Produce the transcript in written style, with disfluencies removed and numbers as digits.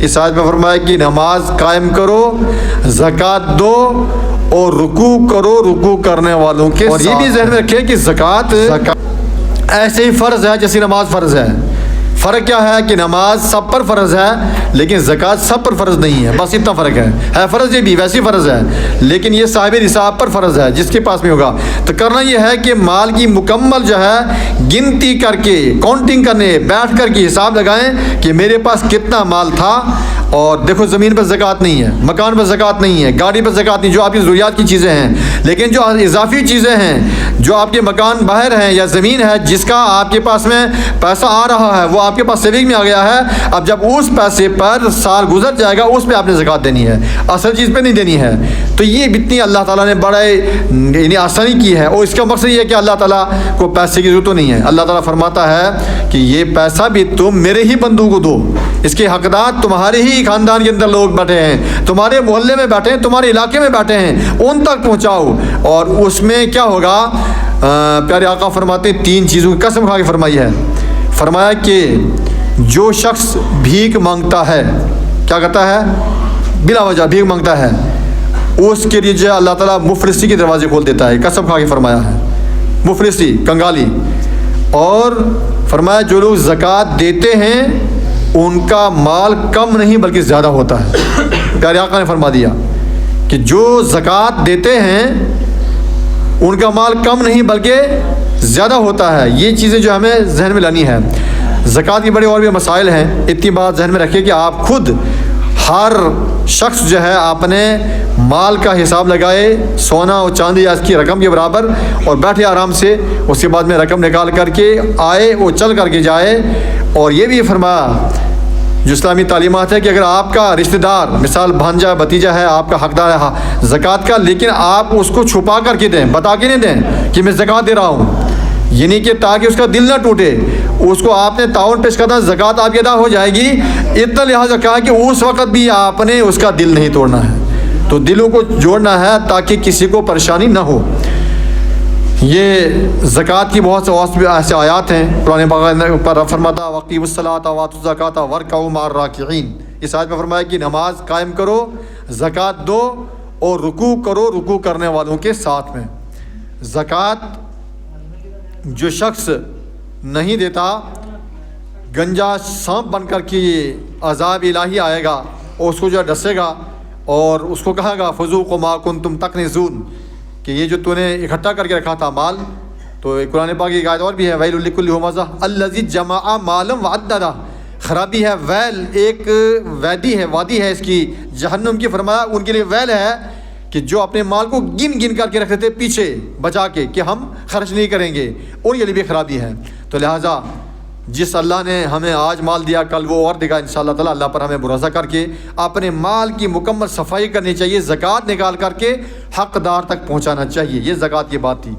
اس آیت میں فرمایا کہ نماز قائم کرو، زکوٰۃ دو اور رکوع کرو رکوع کرنے والوں کے ساتھ۔ اور یہ بھی ذہن میں رکھیں کہ زکوٰۃ ایسے ہی فرض ہے جیسی نماز فرض ہے۔ فرق کیا ہے کہ نماز سب پر فرض ہے لیکن زکوٰۃ سب پر فرض نہیں ہے، بس اتنا فرق ہے فرض یہ بھی ویسی فرض ہے لیکن یہ صاحب نصاب پر فرض ہے، جس کے پاس میں ہوگا تو کرنا یہ ہے کہ مال کی مکمل جو ہے گنتی کر کے کاؤنٹنگ کرنے بیٹھ کر کے حساب لگائیں کہ میرے پاس کتنا مال تھا۔ اور دیکھو زمین پر زکوٰۃ نہیں ہے، مکان پر زکوٰۃ نہیں ہے، گاڑی پر زکوٰۃ نہیں، جو آپ کی ضروریات کی چیزیں ہیں، لیکن جو اضافی چیزیں ہیں، جو آپ کے مکان باہر ہیں یا زمین ہے جس کا آپ کے پاس میں پیسہ آ رہا ہے، وہ آپ کے پاس سیونگ میں آ گیا ہے، اب جب اس پیسے پر سال گزر جائے گا اس پہ آپ نے زکوٰۃ دینی ہے، اصل چیز پہ نہیں دینی ہے۔ تو یہ اتنی اللہ تعالیٰ نے بڑے آسانی کی ہے، اور اس کا مقصد یہ ہے کہ اللہ تعالیٰ کو پیسے کی ضرورت نہیں ہے۔ اللہ تعالیٰ فرماتا ہے کہ یہ پیسہ بھی تم میرے ہی بندوں کو دو، اس کے حقدار تمہارے ہی خاندان کے اندر لوگ بیٹھے ہیں، تمہارے محلے میں بیٹھے ہیں، تمہارے علاقے میں بیٹھے ہیں، ان تک پہنچاؤ۔ اور اس میں کیا ہوگا، پیارے آقا فرماتے ہیں 3 چیزوں کی قسم کھا کے فرمائی ہے۔ فرمایا کہ جو شخص بھیک مانگتا ہے، کیا کہتا ہے، بلا وجہ بھیک مانگتا ہے، اس کے لیے جو اللہ تعالیٰ مفلسی کے دروازے کھول دیتا ہے، قسم کھا کے فرمایا ہے، مفلسی کنگالی۔ اور فرمایا جو لوگ زکوٰۃ دیتے ہیں ان کا مال کم نہیں بلکہ زیادہ ہوتا ہے۔ پیارے آقا نے فرما دیا کہ جو زکوٰۃ دیتے ہیں ان کا مال کم نہیں بلکہ زیادہ ہوتا ہے۔ یہ چیزیں جو ہمیں ذہن میں لانی ہے۔ زکوٰۃ کی بڑے اور بھی مسائل ہیں، اتنی بات ذہن میں رکھیں کہ آپ خود ہر شخص جو ہے اپنے مال کا حساب لگائے، سونا اور چاندی یا اس کی رقم کے برابر، اور بیٹھے آرام سے، اس کے بعد میں رقم نکال کر کے آئے وہ چل کر کے جائے۔ اور یہ بھی فرمایا جو اسلامی تعلیمات ہے کہ اگر آپ کا رشتہ دار، مثال بھانجا بھتیجا ہے، آپ کا حقدار ہے زکوٰۃ کا، لیکن آپ اس کو چھپا کر کے دیں، بتا کے نہیں دیں کہ میں زکوٰۃ دے رہا ہوں، یعنی کہ تاکہ اس کا دل نہ ٹوٹے، اس کو آپ نے تعاون پیش کرنا، زکوٰۃ آپ کی ادا ہو جائے گی، اتنا لحاظ رکھا ہے کہ اس وقت بھی آپ نے اس کا دل نہیں توڑنا ہے۔ تو دلوں کو جوڑنا ہے تاکہ کسی کو پریشانی نہ ہو۔ یہ زکوٰۃ کی بہت سے ایسے آیات ہیں قرآن پاک پر فرماتا وقیم الصلاۃ وآتوا الزکاۃ وارکعوا مع الراکعین۔ اس آیت میں فرمایا کہ نماز قائم کرو، زکوٰۃ دو اور رکوع کرو رکوع کرنے والوں کے ساتھ میں۔ زکوٰۃ جو شخص نہیں دیتا، گنجا سانپ بن کر کے عذاب الہی آئے گا اور اس کو جو ڈسے گا اور اس کو کہے گا فذوقوا ما کنتم تکنزون، کہ یہ جو تو نے اکٹھا کر کے رکھا تھا مال۔ تو قرآن پاک کی ایک آیت اور بھی ہے ویل لکل ہمزہ الذی جمع مالا وعددہ، خرابی ہے، ویل ایک وادی ہے اس کی، جہنم کی، فرمایا ان کے لیے ویل ہے کہ جو اپنے مال کو گن گن کر کے رکھتے تھے پیچھے بچا کے کہ ہم خرچ نہیں کریں گے، ان کے لیے بھی خرابی ہے۔ تو لہٰذا جس اللہ نے ہمیں آج مال دیا کل وہ اور دے گا انشاءاللہ تعالیٰ۔ اللہ پر ہمیں بھروسہ کر کے اپنے مال کی مکمل صفائی کرنی چاہیے، زکوٰۃ نکال کر کے حقدار تک پہنچانا چاہیے۔ یہ زکوٰۃ کی بات تھی۔